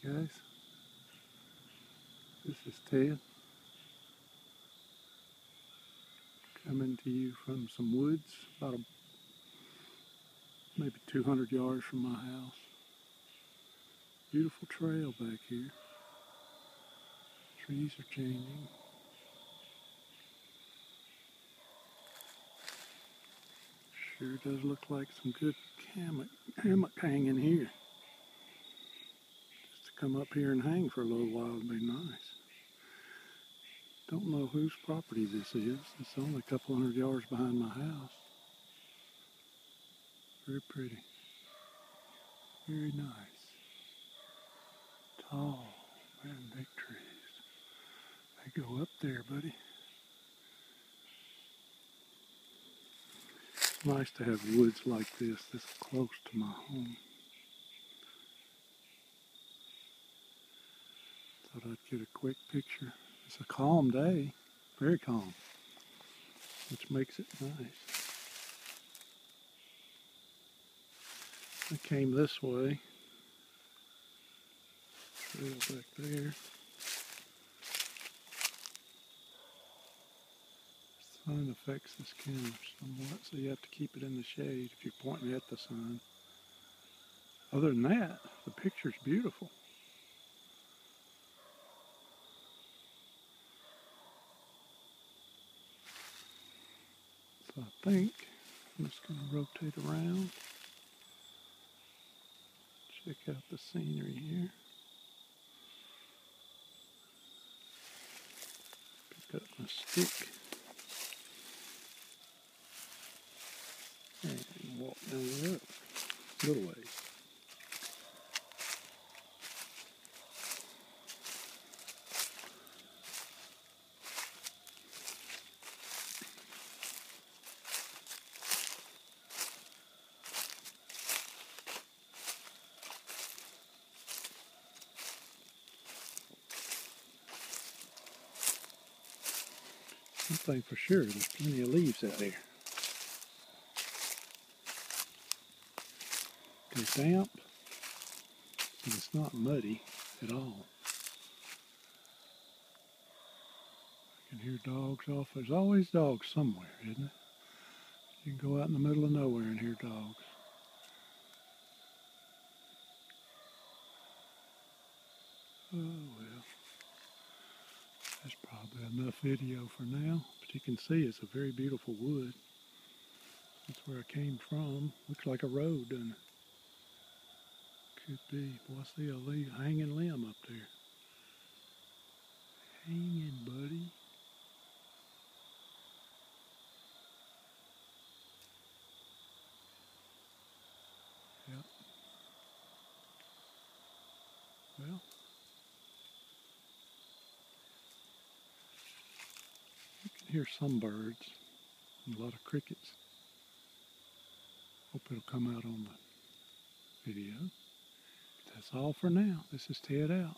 Guys, this is Ted coming to you from some woods about maybe 200 yards from my house. Beautiful trail back here. Trees are changing. Sure does look like some good hammock hanging here. Just to come up here and hang for a little while would be nice. Don't know whose property this is. It's only a couple hundred yards behind my house. Very pretty. Very nice. Tall, man, big trees. They go up there, buddy. It's nice to have woods like this close to my home. Thought I'd get a quick picture. It's a calm day, very calm, which makes it nice. I came this way, trail back there. Sun affects this camera somewhat, so you have to keep it in the shade if you're pointing at the sun. Other than that, the picture's beautiful. So I think I'm just going to rotate around, check out the scenery here. Pick up my stick and walk down the road a little ways. One thing for sure, there's plenty of leaves out there. It's damp, but it's not muddy at all. I can hear dogs off. There's always dogs somewhere, isn't it? You can go out in the middle of nowhere and hear dogs. Oh well, that's probably enough video for now. But you can see it's a very beautiful wood. That's where I came from. Looks like a road, doesn't it? Could be. Boy, I see a hanging limb up there. Hanging, buddy. Yep. Well, you can hear some birds and a lot of crickets. Hope it'll come out on the video. That's all for now. This is Ted out.